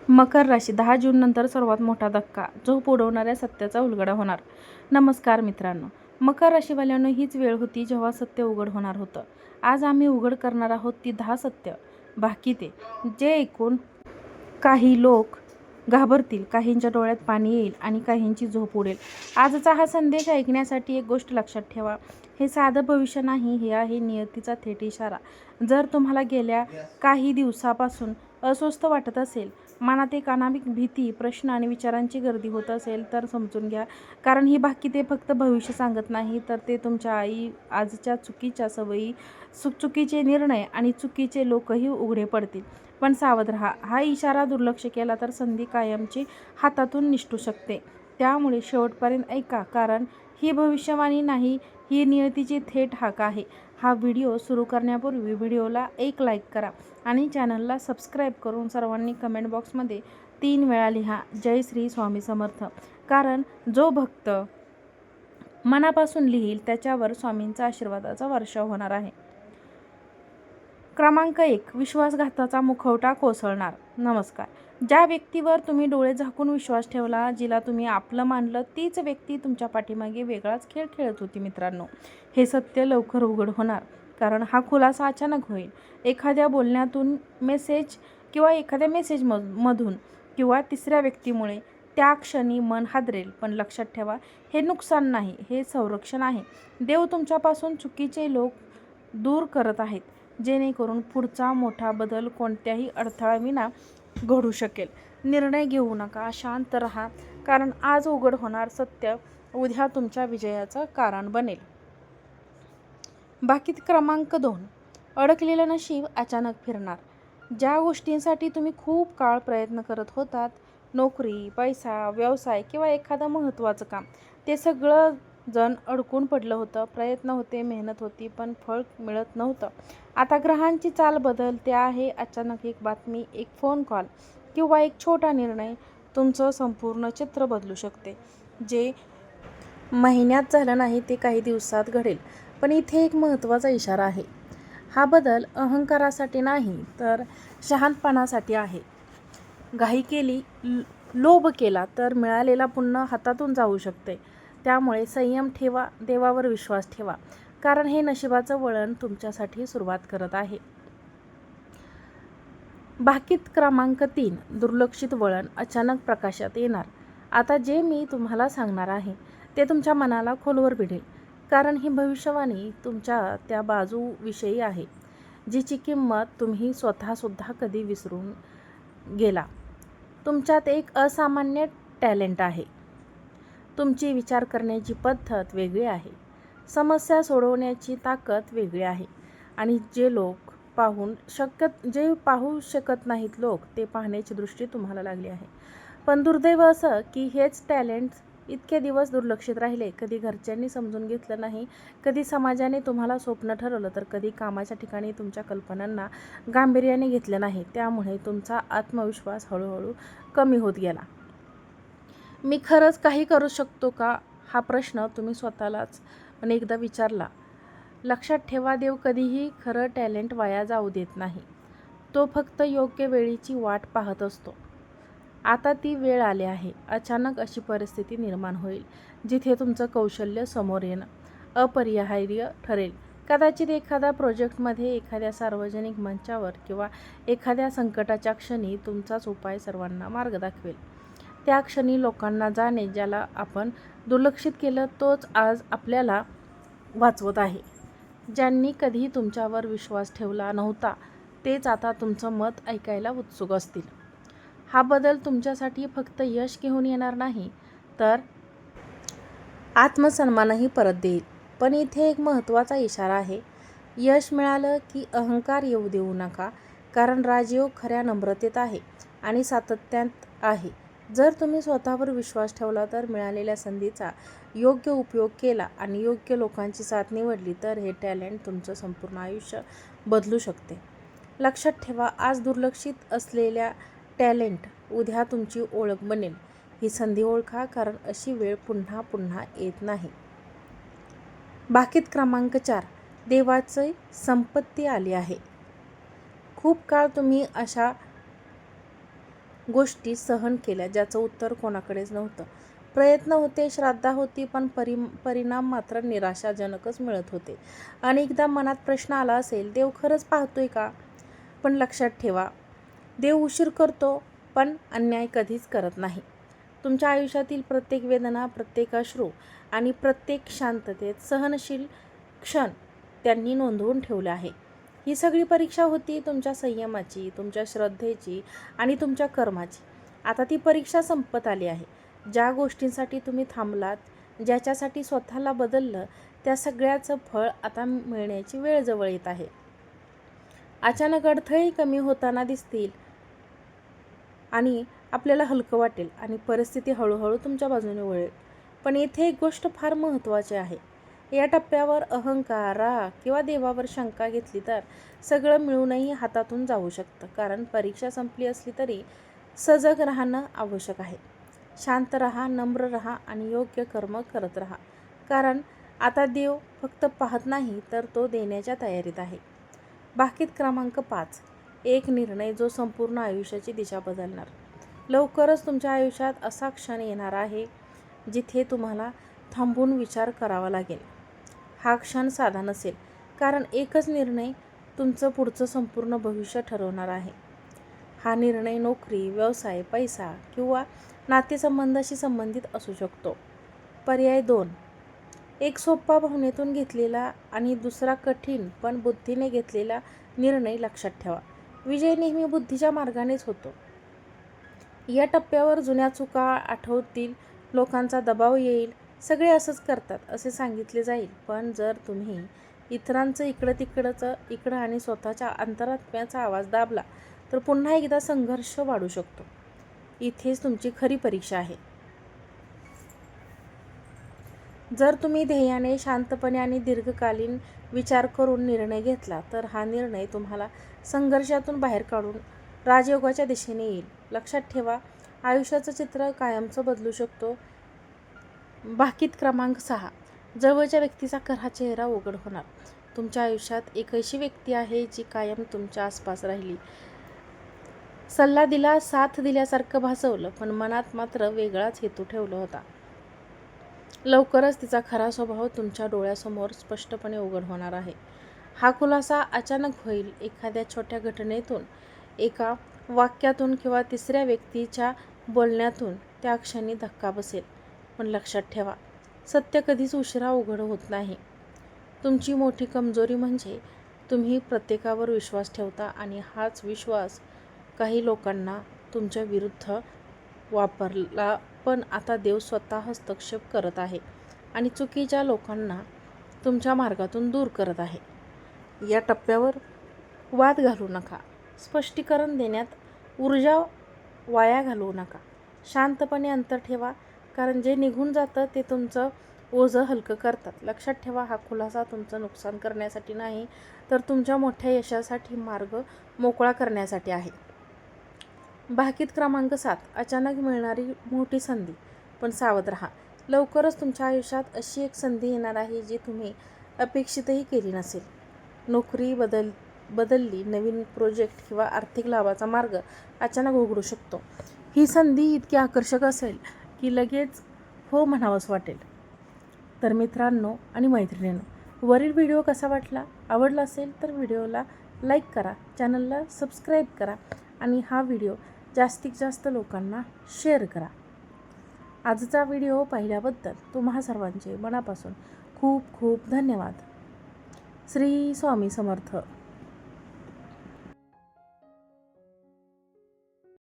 मकर राशी 10 जून नंतर सर्वात मोठा धक्का, झोप उडवणाऱ्या सत्याचा उलगडा होणार. नमस्कार मित्रांनो, मकर राशीवाल्यांनो, हीच वेळ होती जेव्हा सत्य उघड होणार होतं. आज आम्ही उघड करणार आहोत ती 10 सत्य, बाकी ते जे ऐकून काही लोक घाबरतील, काहींच्या डोळ्यात पाणी येईल आणि काहींची झोप उडेल. आजचा हा संदेश ऐकण्यासाठी एक गोष्ट लक्षात ठेवा, हे साधं भविष्य नाही, हे आहे नियतीचा थेट इशारा. जर तुम्हाला गेल्या काही दिवसापासून अस्वस्थ वाटत असेल, मनात एक अनामिक भीती, प्रश्न आणि विचारांची गर्दी होत असेल, तर समजून घ्या, कारण ही भाकीते फक्त भविष्य सांगत नाही, तर ते तुमच्या आजच्या चुकीच्या सवयी, चुकीचे निर्णय आणि चुकीचे लोकही उघडे पडतील. पण सावध राहा, हा इशारा दुर्लक्ष केला तर संधी कायमची हातातून निसटू शकते. त्यामुळे शेवटपर्यंत ऐका, कारण ही भविष्यवाणी नाही, ही नियतीची थेट हाक आहे. हा व्हिडिओ सुरू करण्यापूर्वी व्हिडिओला एक लाईक करा आणि चॅनलला सबस्क्राईब करून सर्वांनी कमेंट बॉक्समध्ये 3 वेळा लिहा, जय श्री स्वामी समर्थ. कारण जो भक्त मनापासून लिहील त्याच्यावर स्वामींचा आशीर्वादाचा वर्षाव होणार आहे. क्रमांक 1, विश्वासघाताचा मुखवटा कोसळणार. नमस्कार. ज्या व्यक्तीवर तुम्ही डोळे झाकून विश्वास ठेवला, जिला तुम्ही आपलं मानलं, तीच व्यक्ती तुमच्या पाठीमागे वेगळाच खेळ खेळत होती. मित्रांनो, हे सत्य लवकर उघड होणार, कारण हा खुलासा अचानक होईल. एखाद्या बोलण्यातून, एखाद्या मेसेजमधून किंवा तिसऱ्या व्यक्तीमुळे त्या क्षणी मन हादरेल. पण लक्षात ठेवा, हे नुकसान नाही, हे संरक्षण आहे. देव तुमच्यापासून चुकीचे लोक दूर करत आहेत, जेणेकरून पुढचा मोठा बदल कोणत्याही अडथळ्याविना घडू शकेल. निर्णय घेऊ नका, शांत राहा, कारण आज उघड होणार सत्य उद्या तुमच्या विजयाचं कारण बनेल. बाकीत क्रमांक 2, अडकलेलं नशीब अचानक फिरणार. ज्या गोष्टींसाठी तुम्ही खूप काळ प्रयत्न करत होतात, नोकरी, पैसा, व्यवसाय किंवा एखादं महत्त्वाचं काम, ते सगळं जण अडकून पडलं होतं. प्रयत्न होते, मेहनत होती, पण फळ मिळत नव्हतं. आता ग्रहांची चाल बदलते आहे. अचानक एक बातमी, एक फोन कॉल किंवा एक छोटा निर्णय तुमचं संपूर्ण चित्र बदलू शकते. जे महिन्यात झालं नाही, ते काही दिवसात घडेल. पण इथे एक महत्त्वाचा इशारा आहे. हा बदल अहंकारासाठी नाही, तर शहाणपणासाठी आहे. घाई केली, लोभ केला तर मिळालेला पुन्हा हातातून जाऊ शकते. त्यामुळे संयम ठेवा, देवावर विश्वास ठेवा, कारण हे नशिबाचं वळण तुमच्यासाठी सुरुवात करत आहे. भाकीत क्रमांक 3, दुर्लक्षित वळण अचानक प्रकाशात येणार. आता जे मी तुम्हाला सांगणार आहे ते तुमच्या मनाला खोलवर भिडेल, कारण ही भविष्यवाणी तुमच्या त्या बाजूविषयी आहे, जिची किंमत तुम्ही स्वतःसुद्धा कधी विसरून गेला. तुमच्यात एक असामान्य टॅलेंट आहे. तुमची विचार करण्याची पद्धत वेगळी आहे. समस्या सोडवण्याची ताकद वेगळी आहे. आणि जे पाहू शकत नाहीत लोक, ते पाहण्याची दृष्टी तुम्हाला लागली आहे. पण दुर्दैव असं की हेच टॅलेंट इतके दिवस दुर्लक्षित राहिले. कधी घरच्यांनी समजून घेतलं नाही, कधी समाजाने तुम्हाला स्वप्न ठरवलं, तर कधी कामाच्या ठिकाणी तुमच्या कल्पनांना गांभीर्याने घेतलं नाही. त्यामुळे तुमचा आत्मविश्वास हळूहळू कमी होत गेला. मी खरंच काही करू शकतो का, हा प्रश्न तुम्ही स्वतःलाच अनेकदा विचारला. लक्षात ठेवा, देव कधीही खरं टॅलेंट वाया जाऊ देत नाही. तो फक्त योग्य वेळीची वाट पाहत असतो. आता ती वेळ आली आहे. अचानक अशी परिस्थिती निर्माण होईल जिथे तुमचं कौशल्य समोर येणं अपरिहार्य ठरेल. कदाचित एखाद्या प्रोजेक्टमध्ये, एखाद्या सार्वजनिक मंचावर किंवा एखाद्या संकटाच्या क्षणी तुमचाच उपाय सर्वांना मार्ग दाखवेल. त्या क्षणी लोकांना जाणे, ज्याला आपण दुर्लक्षित केलं तोच आज आपल्याला वाचवत आहे. ज्यांनी कधी तुमच्यावर विश्वास ठेवला नव्हता, तेच आता तुमचं मत ऐकायला उत्सुक असतील. हा बदल तुमच्यासाठी फक्त यश घेऊन येणार नाही, तर आत्मसन्मानही परत देईल. पण इथे एक महत्त्वाचा इशारा आहे. यश मिळालं की अहंकार येऊ देऊ नका, कारण राजयोग खऱ्या नम्रतेत आहे आणि सातत्यात आहे. जर तुम्ही स्वतःवर विश्वास ठेवला, तर मिळालेल्या संधीचा योग्य उपयोग केला आणि योग्य लोकांची साथ निवडली, तर हे टॅलेंट तुमचं संपूर्ण आयुष्य बदलू शकते. लक्षात ठेवा, आज दुर्लक्षित असलेल्या टॅलेंट उद्या तुमची ओळख बनेल. ही संधी ओळखा, कारण अशी वेळ पुन्हा पुन्हा येत नाही. भाकीत क्रमांक 4, देवाची संपत्ती आली आहे. खूप काळ तुम्ही अशा गोष्टी सहन केल्या ज्याचं उत्तर कोणाकडेच नव्हतं. प्रयत्न होते, श्रद्धा होती, पण परिणाम मात्र निराशाजनकच मिळत होते. अनेकदा मनात प्रश्न आला असेल, देव खरंच पाहतोय का? पण लक्षात ठेवा, देव उशीर करतो, पण अन्याय कधीच करत नाही. तुमच्या आयुष्यातील प्रत्येक वेदना, प्रत्येक अश्रू आणि प्रत्येक शांततेत सहनशील क्षण त्यांनी नोंदवून ठेवले आहे. ही सगळी परीक्षा होती तुमच्या संयमाची, तुमच्या श्रद्धेची आणि तुमच्या कर्माची. आता ती परीक्षा संपत आली आहे. ज्या गोष्टींसाठी तुम्ही थांबलात, ज्याच्यासाठी स्वतःला बदललं, त्या सगळ्याचं फळ आता मिळण्याची वेळ जवळ येत आहे. अचानक अडथळे कमी होताना दिसतील आणि आपल्याला हलकं वाटेल आणि परिस्थिती हळूहळू तुमच्या बाजूने वळेल. पण इथे एक गोष्ट फार महत्त्वाची आहे. या टप्प्यावर अहंकार, राग किंवा देवावर शंका घेतली तर सगळं मिळूनही हातातून जाऊ शकतं. कारण परीक्षा संपली असली तरी सजग राहणं आवश्यक आहे. शांत राहा, नम्र राहा आणि योग्य कर्म करत राहा. कारण आता देव फक्त पाहत नाही, तर तो देण्याच्या तयारीत आहे. भाकीत क्रमांक 5. एक निर्णय जो संपूर्ण आयुष्याची दिशा बदलणार. लवकरच तुमच्या आयुष्यात असा क्षण येणार आहे जिथे तुम्हाला थांबून विचार करावा लागेल. हा क्षण साधा नसेल, कारण एकच निर्णय तुमचं पुढचं संपूर्ण भविष्य ठरवणार आहे. हा निर्णय नोकरी, व्यवसाय, पैसा किंवा नातेसंबंधाशी संबंधित असू शकतो. पर्याय 2. एक सोपा भावनेतून घेतलेला आणि दुसरा कठीण पण बुद्धीने घेतलेला निर्णय. लक्षात ठेवा, विजय नेहमी बुद्धीच्या मार्गानेच होतो. या टप्प्यावर जुन्या चुका आठवतील, लोकांचा दबाव येईल, सगळे असंच करतात असे सांगितले जाईल. पण जर तुम्ही इतरांचं इकडं आणि स्वतःच्या अंतरात्म्याचा आवाज दाबला तर पुन्हा एकदा संघर्ष वाढू शकतो. इथेच तुमची खरी परीक्षा आहे. जर तुम्ही ध्येयाने, शांतपणे आणि दीर्घकालीन विचार करून निर्णय घेतला तर हा निर्णय तुम्हाला संघर्षातून बाहेर काढून राजयोगाच्या दिशेने येईल. लक्षात ठेवा, आयुष्याचं चित्र कायमचं बदलू शकतो. भाकीत क्रमांक 6. जवळच्या व्यक्तीचा खरा चेहरा उघड होणार. तुमच्या आयुष्यात एक अशी व्यक्ती आहे जी कायम तुमच्या आसपास राहिली, सल्ला दिला, साथ दिल्यासारखं भासवलं, पण मनात मात्र वेगळाच हेतू ठेवला होता. लवकरच तिचा खरा स्वभाव तुमच्या डोळ्यासमोर स्पष्टपणे उघड होणार आहे. हा खुलासा अचानक होईल, एखाद्या छोट्या घटनेतून, एका वाक्यातून किंवा तिसऱ्या व्यक्तीच्या बोलण्यातून. त्या क्षणी धक्का बसेल. पण लक्षात ठेवा, सत्य कधीच उशिरा उघड होत नाही. तुमची मोठी कमजोरी म्हणजे तुम्ही प्रत्येकावर विश्वास ठेवता आणि हाच विश्वास काही लोकांना तुमच्या विरुद्ध वापरला. पण आता देव स्वतः हस्तक्षेप करत आहे आणि चुकीच्या लोकांना तुमच्या मार्गातून दूर करत आहे. या टप्प्यावर वाद घालू नका, स्पष्टीकरण देण्यात ऊर्जा वाया घालवू नका. शांतपणे अंतर ठेवा, कारण जे निघून जातं ते तुमचं ओझं हलकं करतात. लक्षात ठेवा, हा खुलासा तुमचं नुकसान करण्यासाठी नाही, तर तुमच्या मोठ्या यशासाठी मार्ग मोकळा करण्यासाठी आहे. भाकीत क्रमांक 7. अचानक मिळणारी मोठी संधी. पण सावध राहा, लवकरच तुमच्या आयुष्यात अशी एक संधी येणार आहे जी तुम्ही अपेक्षितही केली नसेल. नोकरी बदलली, नवीन प्रोजेक्ट किंवा आर्थिक लाभाचा मार्ग अचानक उघडू शकतो. ही संधी इतकी आकर्षक असेल की लगेच हो म्हणावंच वाटेल. तर मित्रांनो आणि मैत्रिणींनो, वरील व्हिडिओ कसा वाटला? आवडला असेल तर व्हिडिओला लाईक करा, चॅनलला सबस्क्राईब करा आणि हा व्हिडिओ जास्तीत जास्त लोकांना शेअर करा. आजचा व्हिडिओ पाहिल्याबद्दल तुम्हा सर्वांचे मनापासून खूप खूप धन्यवाद. श्री स्वामी समर्थ.